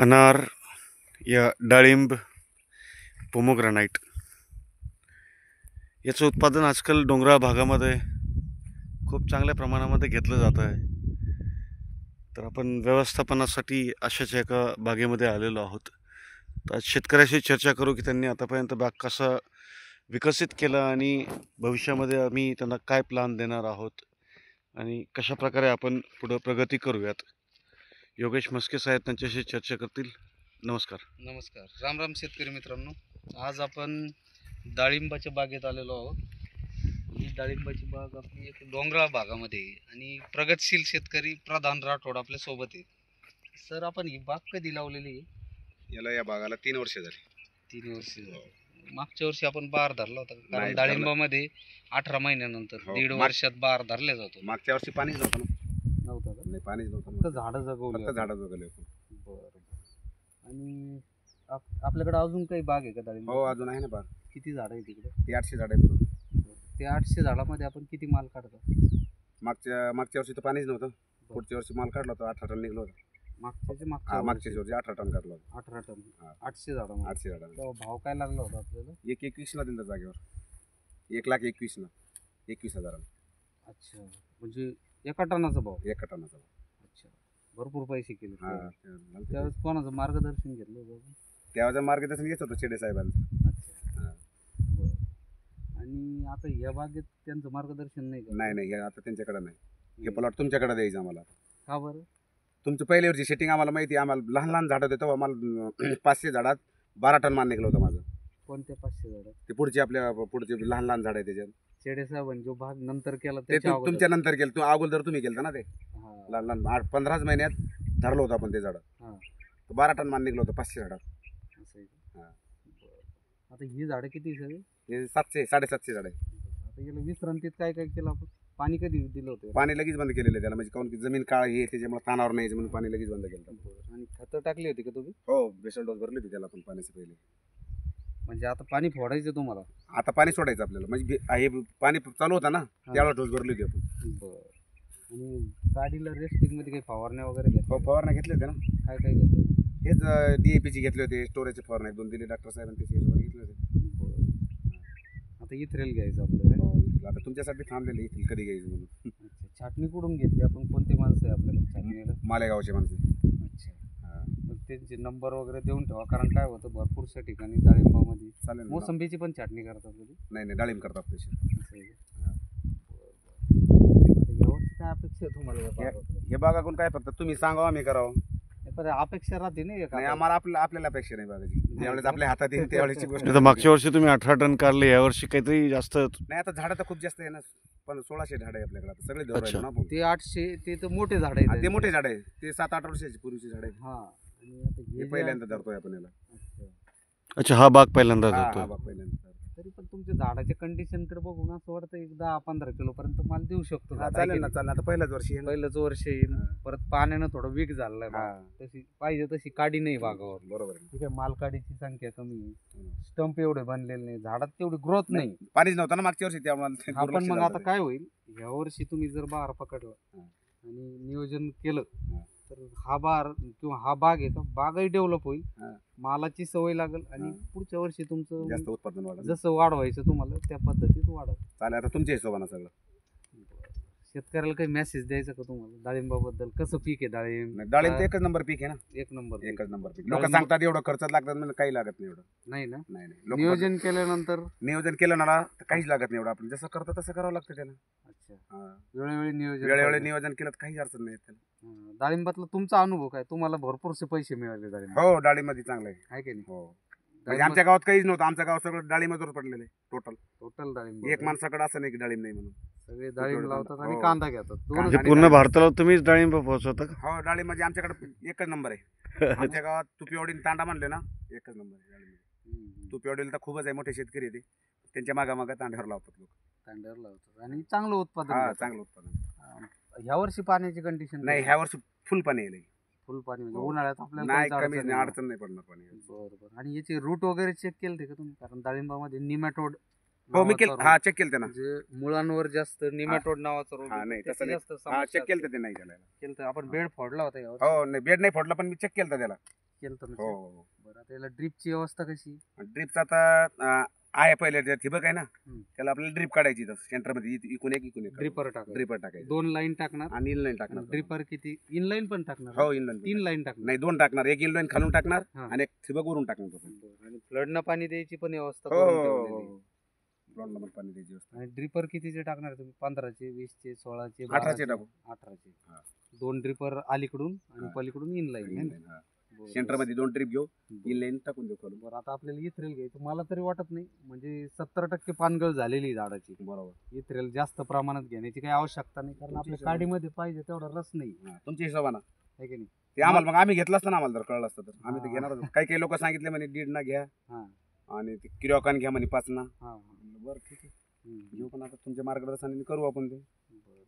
अनार या डाळिंब पोमोग्रॅनाइट याचं उत्पादन आजकाल डोंगराळ भागामध्ये खूप चांगल्या प्रमाणामध्ये घेतलं जात आहे. तर आपण व्यवस्थापनासाठी अशाच एका बागेमध्ये आलेलो आहोत. तर आज शेतकऱ्याशी चर्चा करू की त्यांनी आतापर्यंत बाग कसा विकसित केला आणि भविष्यामध्ये आम्ही त्यांना काय प्लॅन देणार आहोत आणि कशा प्रकारे आपण पुढं प्रगती करूयात. योगेश मस्के साहेब त्यांच्याशी चर्चा करतील. नमस्कार. नमस्कार, राम राम शेतकरी मित्रांनो. आज आपण डाळिंबाच्या बागेत आलेलो आहोत. ही डाळिंबाची बाग आपली एक डोंगराळ भागामध्ये आहे आणि प्रगतशील शेतकरी प्रधान राठोड आपल्या सोबत आहे. सर, आपण ही बाग कधी लावलेली आहे? या बागाला 3 वर्ष झाली. 3 वर्ष. मागच्या वर्षी आपण बार धरला होता, कारण नाही, डाळिंबामध्ये 18 महिन्यानंतर हो, 1.5 वर्षात बार धरला जातो. मागच्या वर्षी पाणीच नव्हतं ना. नव्हता का? नाही, पाणीच नव्हतं. फक्त झाडं जगवली. फक्त झाडं जगवले. बरं. आणि आपल्याकडे अजून काही बाग आहे का डाळिंब? हो, अजून आहे ना बाग. किती झाडं आहे तिकडे? ती 800 झाडं आहे पूर्ण. ते 800 झाडामध्ये आपण किती माल काढतो? मागच्या वर्षी तर पाणीच नव्हतं. पुढच्या वर्षी माल काढला होता, 18 टन निघलो होता. मागच्या मागच्या वर्षी 18 टन काढला होता. 18 टन. हा. 800 झाडामध्ये. 800 झाडं. तेव्हा भाव काय लागला होता आपल्याला? 1,21,000 दिलं जागेवर. 1,21,000. 21,000. अच्छा, म्हणजे एका टनाचा भाव? 1 टनाचा. अच्छा, भरपूर पैसे केले. हा, त्यावेळेस कोणाचं मार्गदर्शन घेतलं होतं? त्यावेळेचं मार्गदर्शन घेत होतं शेडे साहेबांचं. अच्छा. हा. बरं. आणि आता या बागेत त्यांचं मार्गदर्शन नाही का? नाही, हे आता त्यांच्याकडे नाही. हे प्लॉट तुमच्याकडे द्यायचं आम्हाला. का बरं? तुमचं पहिल्या वर्षी सेटिंग आम्हाला माहिती आहे. आम्हाला लहान लहान झाडं होते तेव्हा आम्हाला 500 झाडात 12 टन माल निघलं होतं माझं. कोणत्या 500 झाडं? ते पुढचे लहान लहान झाड आहे त्याच्यात. शेडे साहेबांनी जो भाग नंतर केला ते त्याच्या अगोदर? तुमच्या नंतर केलं. अगोदर तुम्ही केलं ना ते. हा. लहान लहान 8-15 महिन्यात धरलं होतं आपण ते झाड. हा. 12 टन माल निघलं होतं 500 झाडात. असं आहे का? हा. बरं. आता ही झाडं किती सगळी? हे 700-750 झाड आहे. आता याला विश्रांतीत काय काय केलं आपण? पाणी कधी दिलं होतं? पाणी लगेच बंद केलेलं आहे त्याला, म्हणजे काऊन की जमीन काळ हे त्याच्यामुळे तानावर नाही म्हणून पाणी लगेच बंद केलं. आणि खतं टाकली होती का तुम्ही? हो, बेसल डोस भरली होती त्याला पण पाण्याचे पहिले. म्हणजे आता पाणी फोडायचं तुम्हाला? आता पाणी सोडायचं आपल्याला, म्हणजे हे पाणी चालू होतं ना त्यावेळेला डोस भरली होती आपण. बरं. आणि गाडीला रेस्टिंगमध्ये काही फवारण्या वगैरे घेतल्या? हो, फवारण्या घेतले होते ना. काय काय घेतलं? हेच DAPची घेतले होते, स्टोरेजचे फवारण्या 2 दिले डॉक्टर साहेबांनी, त्याचे घेतले होते. आता इथरेल घ्यायचं आपल्याला? हो, आता तुमच्यासाठी थांबलेले इथे कधी घ्यायचं म्हणून. अच्छा, छाटणी कुठून घेतली आपण? कोणते माणसं आहे आपल्याकडे छाटणीला? मालेगावचे माणसं. अच्छा. हा, मग त्यांचे नंबर वगैरे देऊन ठेवा, कारण काय होतं भरपूरशा ठिकाणी डाळिंबामध्ये चालेल ना. मोसंबीची पण छाटणी करतात कधी? नाही, डाळिंब करतात पैसे. असं आहे का? आता यावर्षी काय अपेक्षा आहे तुम्हाला या बागाकडे? हे बागाकडून काय फक्त तुम्ही सांगावं आम्ही करावं. पण अपेक्षा राहते नाही नाही, आम्हाला आपल्याला अपेक्षा नाही बागाची. ज्यावेळेस आपल्या हातात येईल त्यावेळेची गोष्ट. आता मागच्या वर्षी तुम्ही 18 टन काढले, यावर्षी काहीतरी जास्त. नाही, आता झाडं तर खूप जास्त आहे ना. पण 1600 झाडं आहे आपल्याकडे आता. सगळे धरून राहिले ना आपण. ते 800, ते तर मोठे झाड हा, आहेत. ते मोठे झाड आहे. ते 7-8 वर्षाची पूर्वीची झाड आहे. हा. आणि आता हे पहिल्यांदा धरतोय आपण याला. अच्छा. अच्छा, हा बाग पहिल्यांदा हा, जातो. बाग पहिल्यांदा. तरी पण तुमच्या झाडाच्या कंडिशनकडे बघून असं वाटतं एक 10-15 किलो पर्यंत माल देऊ शकतो. हा, चालेल ना. आता पहिल्याच वर्षी आहे ना. पहिलंच वर्ष येईल. हा. परत पाण्यानं थोडं वीक झालंय हा, तशी पाहिजे तशी काडी नाही बागावर. बरोबर आहे. ठीक आहे, माल काडीची संख्या कमी आहे, स्टंप एवढे बनलेले नाही, झाडात तेवढी ग्रोथ नाही. पाणीच नव्हतं ना मागच्या वर्षी त्यामुळे ते हा, पण दुर्लक्ष मग झालं आता ते. काय होईल, या वर्षी तुम्ही जर बहार पकडला हा. आणि नियोजन केलं हा. तर हा बहार किंवा हा बाग आहे का बागही डेव्हलप होईल, हा. मालाची सवय लागेल आणि हा. पुढच्या वर्षी तुमचं जास्त उत्पादन वाढलं. जसं वाढवायचं तुम्हाला त्या पद्धतीत वाढत. चालेल, आता तुमच्या हिशोबानं सगळं. शेतकऱ्याला काही मेसेज द्यायचा का तुम्हाला डाळिंबाबद्दल? कसं पीक आहे डाळिंब? नाही, डाळिंब तर एकच नंबर पीक आहे ना. एक नंबर. एकच नंबर पीक. लोक सांगतात एवढं खर्च लागतात, म्हणजे काही लागत नाही एवढं. नाही ना? नाही. नियोजन केल्यानंतर नियोजन केलं ना तर काहीच लागत नाही एवढं. आपण जसं करतो तसं करावं लागतं त्याला. अच्छा, हा. वेळोवेळी नियोजन वेळोवेळी पाहिजे. नियोजन केलं तर काही अडचण नाही त्याला. डाळिंबातला तुमचा अनुभव काय? तुम्हाला भरपूरसे पैसे मिळाले डाळिंब, हो, डाळिंबमध्ये चांगलं आहे. आहे की नाही? हो, म्हणजे आमच्या गावात काहीच नव्हतं. आमचं गाव सगळं डाळिंबावर पडलेलं आहे टोटल. टोटल डाळिंब एक माणसाकडे असं नाही की डाळिंब नाही म्हणून. सगळे डाळिंब लावतात आणि हो. कांदा घेतात. म्हणजे आणि पूर्ण भारताला तुम्हीच डाळिंब पोहोचवता का? हो, डाळिंब म्हणजे आमच्याकडे एकच नंबर आहे. आमच्या गावात तुपिवडीन तांडा म्हणले ना, एकच नंबर आहे डाळिंब. तुपिवडीला तर खूपच आहे, मोठे शेतकरी आहे ते. त्यांच्या मागामागा तांड्यावर लावतात लोक. कांद्यावर लावतात आणि चांगलं उत्पादन हा, घेतात. चांगलं उत्पादन. ह्या वर्षी पाण्याची कंडिशन नाही, ह्या वर्षी फुल पाणी येईल. फुल पाणी म्हणजे हो. उन्हाळ्यात आपल्याला नाही, काहीच कमी अडचण नाही, नाही. अडचण नाही पडणार पाणी. बरोबर. आणि याचे रूट वगैरे चेक केले का तुम्ही? कारण डाळिंबामध्ये निमॅटोड हो मी केलं, नावाचा हा रोग, चेक केलं ना. म्हणजे मुळांवर जास्त निमॅटोड नावाचा रोग हा येतो, नाही त्याची तसं नाही. जास्त हा समस्या चेक केलं ते नाही केलं. केलं. आपण बेड फोडला होता यावर, हो नाही बेड नाही फोडला पण मी चेक केलं त्याला. केलं तर हो हो. बरं. आता याला ड्रीपची व्यवस्था कशी? ड्रिपचा आता आहे पहिले जे ठिबक आहे ना, हम्म. त्याला आपल्याला ड्रिप काढायची सेंटरमध्ये इकून एक ड्रिपर टाकायचं, ड्रिपर टाकायचं 2 लाईन टाकणार आणि इनलाईन टाकणार. ड्रिपर किती? इनलाईन पण टाकणार? हो इनलाईन 3 लाईन टाकणार? नाही 2 टाकणार, एक इनलाईन खालून टाकणार हा. आणि एक ठिबक वरून टाकणार. बरं. आणि फ्लडनं पाणी द्यायची पण व्यवस्था हो करून हो ठेवलेली हो आहे. हो. ग्राउंडला पण पाणी द्यायची व्यवस्था. आणि ड्रिपर कितीचे टाकणार तुम्ही? 15चे, 20चे, 16चे, 18चे टाकू. 18चे. हा. 2 ड्रिपर अलीकडून आणि हा. पलीकडून इनलाईन. Inline, हा. सेंटरमध्ये 2 ट्रिप घेऊ, इनलाईन टाकून देऊ खालून. बरं. आता आपल्याला इथरेल घ्यायचं, मला तरी वाटत नाही, म्हणजे 70% पानगळ झालेली आहे झाडाची. बरोबर. इथरेल जास्त प्रमाणात घेण्याची काही आवश्यकता नाही, कारण तुमची आपल्या हिशोबाने. काडीमध्ये पाहिजे तेवढा रस नाही, हा, तुमच्या हिशोबानं आहे की नाही? ते आम्हाला मग आम्ही घेतलं असतं ना, आम्हाला जर कळलं असतं तर आम्ही ते हा. घेणार. काही काही लोक सांगितले म्हणे 1.5 ना घ्या हां आणि ते किरॉकान घ्या म्हणे 5 ना. हां. बरं ठीक आहे घेऊ, पण आता तुमच्या मार्गदर्शनाने करू आपण ते. बरं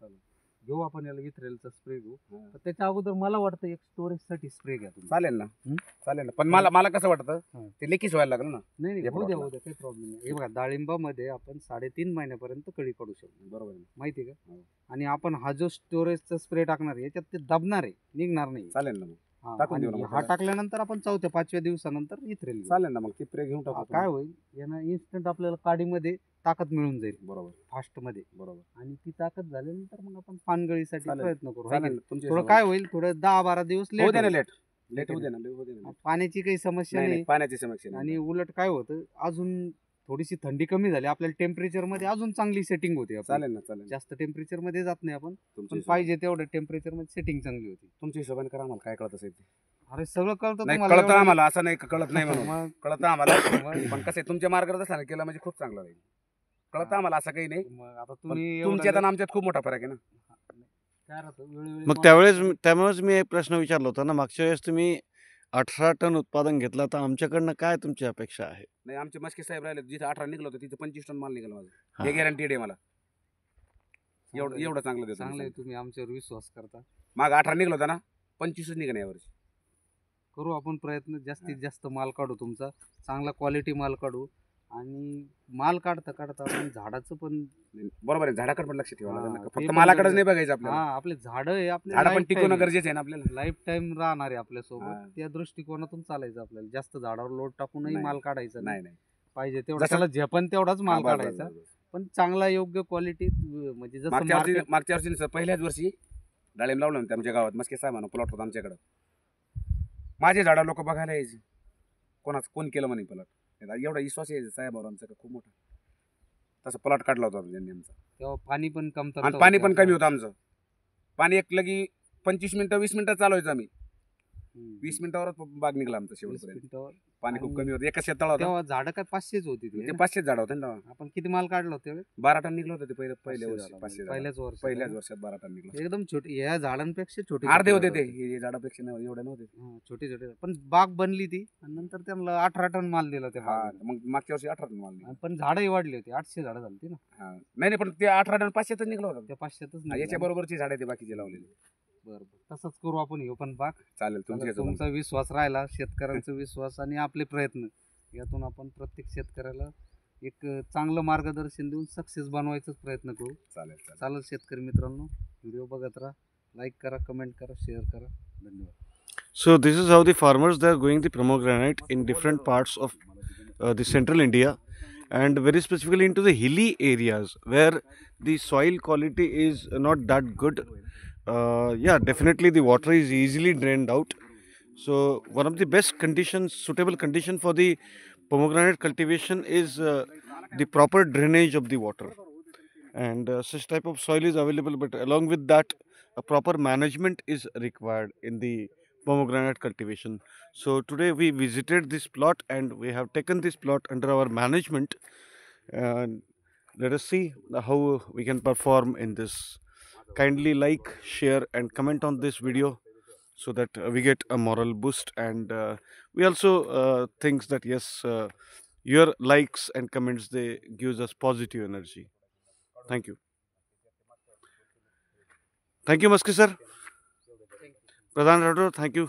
चालेल, घेऊ आपण याला इथरेलचा स्प्रे घेऊ. हा. पण त्याच्या अगोदर मला वाटतं एक स्टोरेजसाठी स्प्रे घ्या तुम्ही. चालेल ना. हं? चालेल ना, पण मला कसं वाटतं हा. ते लेकीच व्हायला लागलं ना. नाही नाही, हे होऊ द्या plot ला. होऊ द्या, काही प्रॉब्लेम नाही. हे बघा, डाळिंबामध्ये आपण 3.5 महिन्यापर्यंत कळी काढू शकतो, बरोबर आहे. माहिती आहे का? हो. आणि आपण हा जो स्टोरेजचा स्प्रे टाकणार आहे याच्यात ते दबणार आहे, निघणार नाही. चालेल ना मग. हा, टाकून आणि देऊ ना मग हा त्याला. टाकल्यानंतर आपण 4-5व्या दिवसानंतर इथरेल घेऊ. चालेल ना मग ते स्प्रे घेऊन टाकू हा, आपण. काय होईल यानं इन्स्टंट आपल्याला काडीमध्ये ताकद मिळून जाईल बरोबर फास्टमध्ये, बरोबर. आणि ती ताकद झाल्यानंतर मग आपण पानगळीसाठी चालेल. प्रयत्न करू, है की चालेल नाही? ना, तुमच्या थोडं हिशोबाने. काय होईल, थोडं 10-12 दिवस होऊ दे ना लेट, लेट होऊ दे ना, होऊ दे ना. पाण्याची काही समस्या नाही नाही. नाही पाण्याची समस्या नाही. आणि उलट काय होतं, अजून थोडीशी थंडी कमी झाली, आपल्याला टेम्परेचर मध्ये अजून चांगली सेटिंग होते आपली. चालेल ना चालेल. जास्त टेम्परेचर मध्ये जात नाही आपण, तुमच्या पण हिशोबाने. पाहिजे तेवढं टेम्परेचर मध्ये सेटिंग चांगली होती. तुमच्या हिशोबाने करा, आम्हाला काय कळत असेल ते. अरे सगळं कळतं नाही तुम्हाला कळतं एवढं? आम्हाला, असं नाही का कळत नाही म्हणून. मग कळतं आम्हाला, मग- पण कसं आहे तुमच्या मार्गदर्शनाने केलं म्हणजे खूप चांगलं राहील. कळतं आम्हाला, असं काही नाही. मग आता पण तुम्ही एवढं तुमच्यात आणि आमच्यात खूप मोठा फरक आहे ना. काय राहतं, वेळोवेळी मग त्यामुळेच मी एक प्रश्न विचारला होता ना, मागच्या वेळेस तुम्ही 18 टन उत्पादन घेतलं, तर आमच्याकडनं काय तुमची अपेक्षा आहे? नाही आमचे मस्के साहेब राहिले, जिथे 18 निघलं होतं तिथे 25 टन माल निघाला माझा. हा. हे गॅरंटीड आहे मला. चांगलं आहे. एवढं चांगलं देतो. चांगलं आहे, तुम्ही आमच्यावर विश्वास करता. माग 18 निघलं होतं ना, 25च निघणं यावर्षी. करू आपण प्रयत्न, जास्तीत जास्त माल काढू तुमचा, चांगला क्वालिटी माल काढू. आणि माल काढता काढता आपण झाडाचं पण, नाही, बरोबर आहे, झाडाकडे पण लक्ष ठेवावं लागेल ना. हा, ते फक्त पण मालाकडेच गरजेचं. नाही बघायचं हा, आपल्याला. आपले झाड आहे, आपले झाड पण टिकवणं गरजेचं आहे ना आपल्याला. लाईफ टाइम राहणार आहे आपल्या हा. सोबत, त्या दृष्टिकोनातून चालायचं आपल्याला. जास्त झाडावर लोड टाकूनही नाही. माल काढायचा नाही, नाही नाही पाहिजे तेवढा जसं- त्याला झेपण तेवढाच माल हा, बस, बस, काढायचा, बस, बस. पण चांगला योग्य क्वालिटी, म्हणजे जसं मागच्या वर्षी पहिल्याच वर्षी डाळिंब लावलं होतं आमच्या गावात. मस्के साहेबांना प्लॉट होता आमच्याकडं. माझे झाडं लोक बघायला यायचे, कोण केलं म्हणे प्लॉट. एवढा विश्वास यायचा साहेबावर आमचा खूप मोठा. तसं प्लॉट काढला होता त्यांनी आमचा. तेव्हा पाणी पण कमतरता आणि पाणी होती पण कमी आपल्याला. होतं आमचं. पाणी एक लगी 25 मिनिटं 20 मिनिटं चालवायचं आम्ही. हम्म. 20 मिनिटावरच बाग निघला आमचा 20 शेवटपर्यंत. मिनिटावर. पाणी खूप आणि कमी होतं. एका शेताला होतं. तेव्हा झाडं काय 500च होती ती, ते है ना? 500 झाड होते ना तेव्हा. आपण किती माल काढला होता त्यावेळेस? 12 टन निघलं होतं ते पहिल्या 500 वर्षी. झाडं. 500 झाडं. पहिल्याच वर्षी पहिल्याच वर्षात 12 टन निघलं. एकदम छोटे, या झाडांपेक्षा छोटे अर्धे होते छोटे ते, हे झाडापेक्षा नाही, एवढे नव्हते. छोटे छोटे, पण बाग बनली ती, आणि नंतर त्यांना 18 टन माल दिला त्या हा, बागेला. मग मागच्या वर्षी 18 टन माल निघाला. पण झाडंही वाढली होती, 800 झाडं झाली होती ना. हा. नाही नाही, पण ते 18 टन 500 टन निघलं होतं. त्या 500च हा, याच्या बरोबरची झाडं ते बाकीचे लावलेले. बरोबर, तसंच करू आपण, हे पण बाग. चालेल तुमच्या चला, तुमचा विश्वास राहिला, शेतकऱ्यांचा विश्वास आणि आपले प्रयत्न, यातून आपण प्रत्येक शेतकऱ्याला एक चांगलं मार्गदर्शन देऊन सक्सेस बनवायचाच प्रयत्न करू. चालेल चालेल. चालेल शेतकरी मित्रांनो, व्हिडिओ बघत राहा, लाईक करा, कमेंट करा, शेअर करा. धन्यवाद. So this is how the farmers, they are growing the pomegranate in different parts of the central India, and very specifically into the hilly areas where the soil quality is not that good. Yeah, definitely the water is easily drained out. So one of the best conditions, suitable condition for the pomegranate cultivation is the proper drainage of the water, and such type of soil is available. But along with that, a proper management is required in the pomegranate cultivation. So today we visited this plot and we have taken this plot under our management, and let us see how we can perform in this. Kindly like, share and comment on this video so that we get a moral boost, and we also thinks that yes, your likes and comments, they gives us positive energy. Thank you. Thank you Maski sir. Pradhan Rathod, thank you.